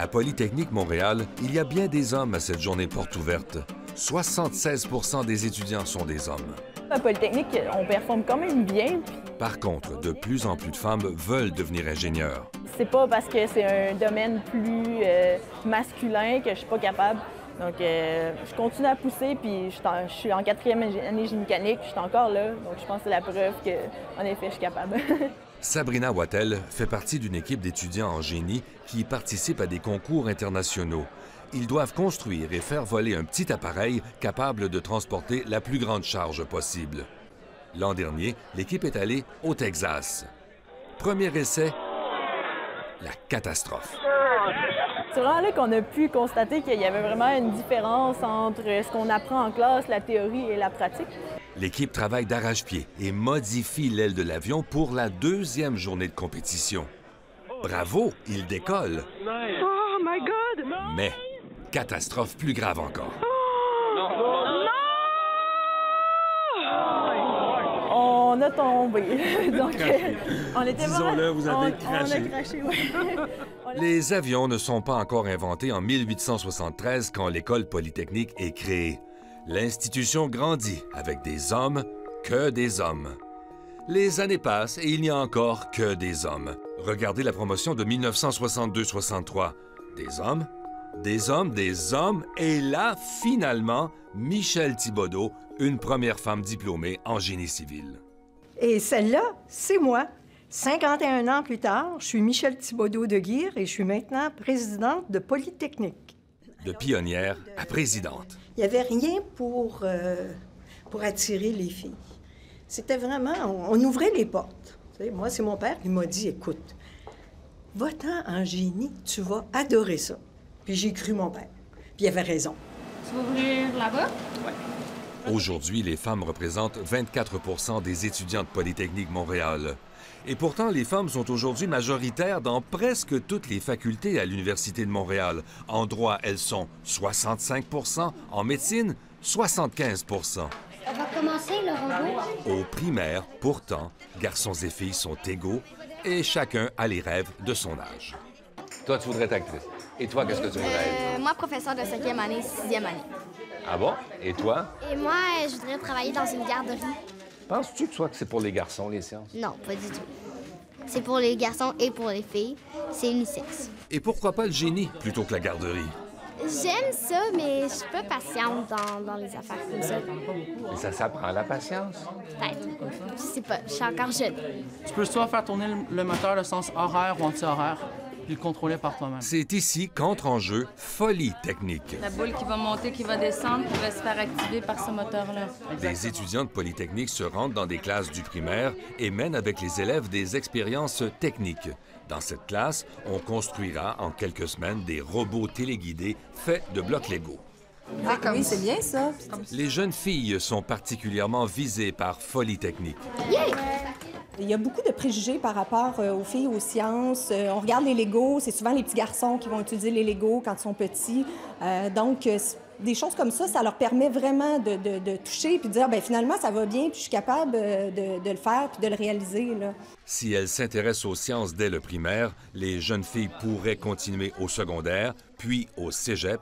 À Polytechnique Montréal, il y a bien des hommes à cette journée porte ouverte. 76 % des étudiants sont des hommes. À Polytechnique, on performe quand même bien. Par contre, de plus en plus de femmes veulent devenir ingénieurs. C'est pas parce que c'est un domaine plus masculin que je suis pas capable. Donc, je continue à pousser, puis je suis en 4e année génie mécanique, je suis encore là. Donc, je pense que c'est la preuve qu'en effet, je suis capable. Sabrina Wattel fait partie d'une équipe d'étudiants en génie qui participent à des concours internationaux. Ils doivent construire et faire voler un petit appareil capable de transporter la plus grande charge possible. L'an dernier, l'équipe est allée au Texas. Premier essai, la catastrophe. C'est vraiment là qu'on a pu constater qu'il y avait vraiment une différence entre ce qu'on apprend en classe, la théorie et la pratique. L'équipe travaille d'arrache-pied et modifie l'aile de l'avion pour la deuxième journée de compétition. Bravo, il décolle. Oh my God! Mais, catastrophe plus grave encore. On a tombé. Donc, on était Disons-le, vous avez craché. On a craché, oui. Les avions ne sont pas encore inventés en 1873 quand l'École polytechnique est créée. L'institution grandit avec des hommes, que des hommes. Les années passent et il n'y a encore que des hommes. Regardez la promotion de 1962-63. Des hommes, des hommes, des hommes, et là, finalement, Michèle Thibodeau, une première femme diplômée en génie civil. Et celle-là, c'est moi. 51 ans plus tard, je suis Michèle Thibodeau de Guire et je suis maintenant présidente de Polytechnique. De pionnière à présidente. Il n'y avait rien pour attirer les filles. C'était vraiment, on ouvrait les portes. Tu sais, moi, c'est mon père qui m'a dit, écoute, va-t'en en génie, tu vas adorer ça. Puis j'ai cru mon père. Puis il avait raison. Tu vas ouvrir là-bas? Oui. Aujourd'hui, les femmes représentent 24 % des étudiants de Polytechnique Montréal. Et pourtant, les femmes sont aujourd'hui majoritaires dans presque toutes les facultés à l'Université de Montréal. En droit, elles sont 65 %, en médecine, 75 %. On va commencer le robot. Au primaire, pourtant, garçons et filles sont égaux et chacun a les rêves de son âge. Toi, tu voudrais être actrice. Et toi, qu'est-ce que tu voudrais être? Moi, professeur de 5e année, 6e année. Ah bon? Et toi? Et moi, je voudrais travailler dans une garderie. Penses-tu que que c'est pour les garçons, les sciences? Non, pas du tout. C'est pour les garçons et pour les filles. C'est unisexe. Et pourquoi pas le génie plutôt que la garderie? J'aime ça, mais je suis pas patiente dans les affaires comme ça. Mais ça s'apprend, la patience. Peut-être. Je sais pas, je suis encore jeune. Tu peux soit faire tourner le moteur de sens horaire ou anti-horaire, puis le contrôler par toi-même. C'est ici qu'entre en jeu Folie technique. La boule qui va monter, qui va descendre, qui va se faire activer par ce moteur-là. Des étudiants de Polytechnique se rendent dans des classes du primaire et mènent avec les élèves des expériences techniques. Dans cette classe, on construira en quelques semaines des robots téléguidés faits de blocs Lego. Oui, c'est bien ça. Les jeunes filles sont particulièrement visées par Folie technique. Il y a beaucoup de préjugés par rapport aux filles, aux sciences. On regarde les Legos, c'est souvent les petits garçons qui vont utiliser les Legos quand ils sont petits. Donc, des choses comme ça leur permet vraiment de toucher puis de dire, bien, finalement, ça va bien, puis je suis capable de le faire puis de le réaliser, là. Si elles s'intéressent aux sciences dès le primaire, les jeunes filles pourraient continuer au secondaire, puis au cégep.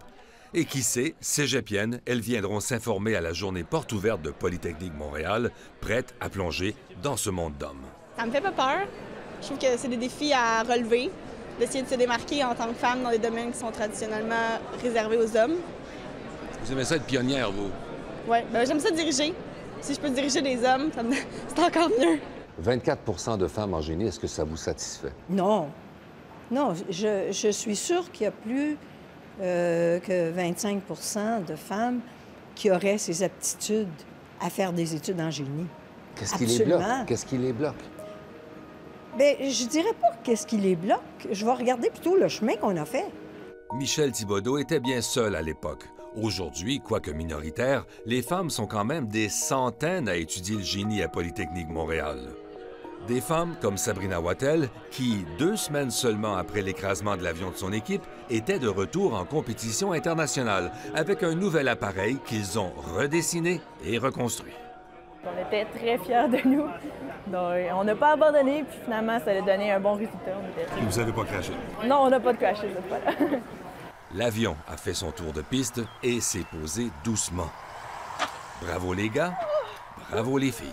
Et qui sait, cégepiennes, elles viendront s'informer à la journée porte ouverte de Polytechnique Montréal, prêtes à plonger dans ce monde d'hommes. Ça me fait pas peur. Je trouve que c'est des défis à relever, d'essayer de se démarquer en tant que femme dans des domaines qui sont traditionnellement réservés aux hommes. Vous aimez ça être pionnière, vous? Oui, j'aime ça diriger. Si je peux diriger des hommes, c'est encore mieux. 24 % de femmes en génie, est-ce que ça vous satisfait? Non. Non, je suis sûre qu'il y a plus que 25 % de femmes qui auraient ces aptitudes à faire des études en génie. Qu'est-ce qui les bloque? Qu'est-ce qui les bloque? Bien, je dirais pas qu'est-ce qui les bloque. Je vais regarder plutôt le chemin qu'on a fait. Michèle Thibodeau était bien seule à l'époque. Aujourd'hui, quoique minoritaire, les femmes sont quand même des centaines à étudier le génie à Polytechnique Montréal. Des femmes comme Sabrina Wattel, qui, 2 semaines seulement après l'écrasement de l'avion de son équipe, étaient de retour en compétition internationale avec un nouvel appareil qu'ils ont redessiné et reconstruit. On était très fiers de nous. Donc, on n'a pas abandonné, puis finalement, ça a donné un bon résultat. Et vous n'avez pas craché? Non, on n'a pas de craché cette fois-là. L'avion a fait son tour de piste et s'est posé doucement. Bravo les gars, bravo les filles.